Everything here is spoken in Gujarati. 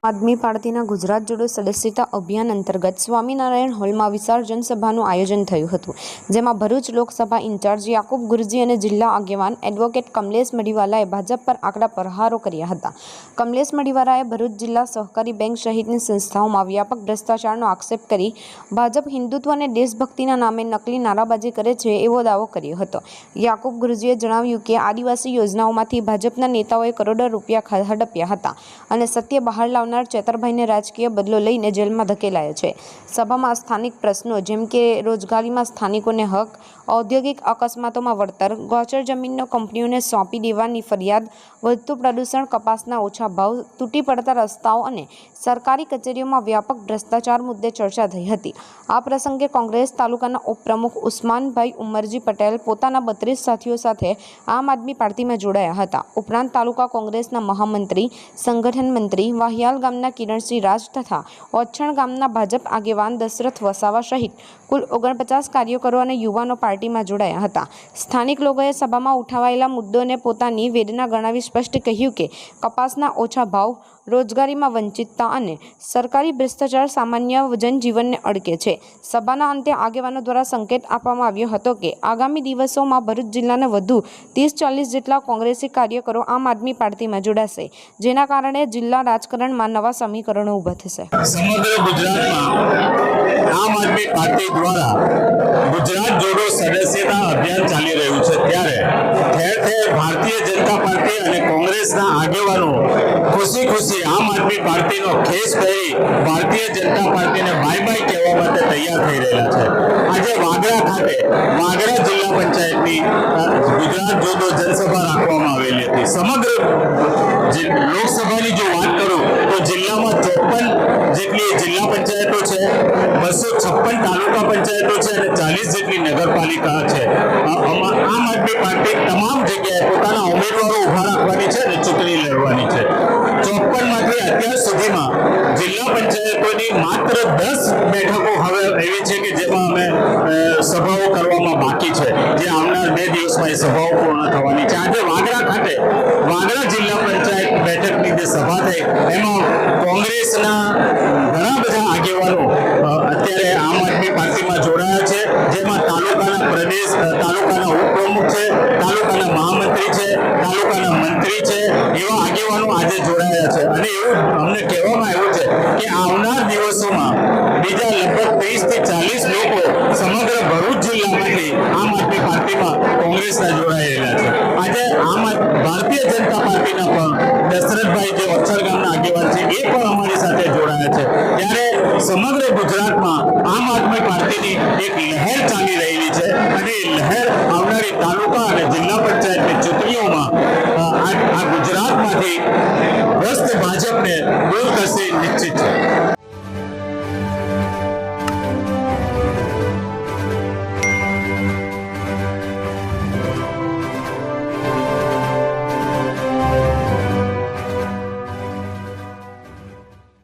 આદમી પાર્ટીના ગુજરાત જોડો સદસ્યતા અભિયાન અંતર્ગત સ્વામિનારાયણ હોલમાં વિશાળ જનસભાનું આયોજન થયું હતું, જેમાં ભરૂચ લોકસભા ઇન્ચાર્જ યાકુબ ગુરજી અને જિલ્લા આગેવાન એડવોકેટ કમલેશ મડીવાલાએ ભાજપ પર આકરા પ્રહારો કર્યા હતા. કમલેશ મડીવાલાએ ભરૂચ જિલ્લા સહકારી બેંક સહિતની સંસ્થાઓમાં વ્યાપક ભ્રષ્ટાચારનો આક્ષેપ કરી ભાજપ હિન્દુત્વ અને દેશભક્તિના નામે નકલી નારાબાજી કરે છે એવો દાવો કર્યો હતો. યાકુબ ગુરજીએ જણાવ્યું કે આદિવાસી યોજનાઓમાંથી ભાજપના નેતાઓએ કરોડો રૂપિયા હડપ્યા હતા અને સત્ય બહાર લાવનાર ચેતરભાઈને રાજકીય બદલો લઈને જેલમાં ધકેલાયા છે. સભામાં સ્થાનિક પ્રશ્નો જેમ કે રોજગારીમાં સ્થાનિકોને હક, ઔદ્યોગિક અકસ્માતોમાં વળતર, ગૌચર જમીનનો કંપનીઓને સોંપી દેવાની ફરિયાદ, વધતું પ્રદૂષણ, કપાસના ઓછા ભાવ, તૂટી પડતા રસ્તાઓ અને સરકારી કચેરીઓમાં વ્યાપક ભ્રષ્ટાચાર મુદ્દે ચર્ચા થઈ હતી. આ પ્રસંગે કોંગ્રેસ તાલુકાના ઉપપ્રમુખ ઉસ્માનભાઈ ઉમરજી પટેલ પોતાના 32 સાથીઓ સાથે આમ આદમી પાર્ટીમાં જોડાયા હતા. ઉપરાંત તાલુકા કોંગ્રેસના મહામંત્રી, સંગઠન મંત્રી, વાહિયાલ ગામના કિરણસિંહ રાજ તથા ઓછણ ગામના ભાજપ આગેવાન દશરથ વસાવા સહિત કુલ 49 કાર્યકરો અને યુવાનો પાર્ટીમાં જોડાયા હતા. સ્થાનિક લોકોએ સભામાં ઉઠાવાયેલા મુદ્દોને પોતાની વેદના ગણાવી સ્પષ્ટ કહ્યું કે કપાસના ઓછા ભાવ, રોજગારીમાં વંચિતતા અને સરકારી ભ્રષ્ટાચાર સામાન્ય જનજીવનને અડકે છે. સભાના અંતે આગેવાનો દ્વારા સંકેત આપવામાં આવ્યો હતો કે આગામી દિવસોમાં ભરૂચ જિલ્લાના વધુ 30-40 જેટલા કોંગ્રેસી કાર્યકરો આમ આદમી પાર્ટીમાં જોડાશે, જેના કારણે જિલ્લા રાજકારણમાં નવા સમીકરણો ઊભા થશે. સમગ્ર ગુજરાતમાં આમ આદમી પાર્ટી દ્વારા ગુજરાત જોડો સદસ્યતા અભિયાન ચાલી રહ્યું છે, ત્યારે ઠેર ઠેર ભારતીય જનતા પાર્ટી અને કોંગ્રેસના આગેવાનો ખુશી ખુશી આમ આદમી પાર્ટીનો ખેસ પહેરી ભારતીય જનતા પાર્ટીને બાય બાય કહેવા માટે તૈયાર થઈ રહેલા છે. આજે વાગરા ખાતે વાગરા જિલ્લા પંચાયતની ગુજરાત જોડો જનસભા રાખવામાં આવેલી હતી. સમગ્ર લોકસભાની જો વાત કરું તો જિલ્લામાં 54 જેટલી જિલ્લા પંચાયતો છે, 256 તાલુકા પંચાયતો છે અને 40 જેટલી નગરપાલિકા છે. આમ આદમી પાર્ટી તમામ જગ્યાએ પોતાના ઉમેદવારો ઉભા રાખવાની છે અને ચૂંટણી લડવાની છે. 54 માંથી અત્યાર સુધીમાં જિલ્લા પંચાયતોની માત્ર 10 બેઠકો હવે એવી છે કે જેમાં અમે સભાઓ કરવામાં બાકી છે, જે આવનાર 2 દિવસમાં એ સભાઓ પૂર્ણ થવાની છે. આજે વાગરા ખાતે વાગરા જિલ્લા પંચાયત બેઠકની જે સભા થઈ એમાં કોંગ્રેસના ઘણા બધા આગેવાનો અત્યારે આમ આદમી પાર્ટીમાં જોડાયા છે, જેમાં તાલુકાના ઉપપ્રમુખ છે, તાલુકાના મહામંત્રી છે, તાલુકાના મંત્રી છે, એવા આગેવાનો આજે જોડાયા છે. અને એવું અમને કહેવામાં આવ્યું છે કે આવનાર દિવસોમાં બીજા લગભગ 30 થી 40 લોકો સમગ્ર ભરૂચ જિલ્લામાંથી આમ આદમી પાર્ટીમાં કોંગ્રેસના જોડાયેલા છે. આજે ભારતીય જનતા પાર્ટીના પણ દશરથભાઈ જે ઓછર ગામના આગેવાન છે એ પણ અમારી સાથે જોડાયા છે. ત્યારે સમગ્ર ગુજરાતમાં આમ આદમી પાર્ટીની એક લહેર ચાલી રહેલી છે અને એ લહેર આવનારી તાલુકા અને જિલ્લા પંચાયતની ચૂંટણીઓમાં આ ગુજરાતમાંથી ભ્રષ્ટ ભાજપને દૂર કરશે નિશ્ચિત છે.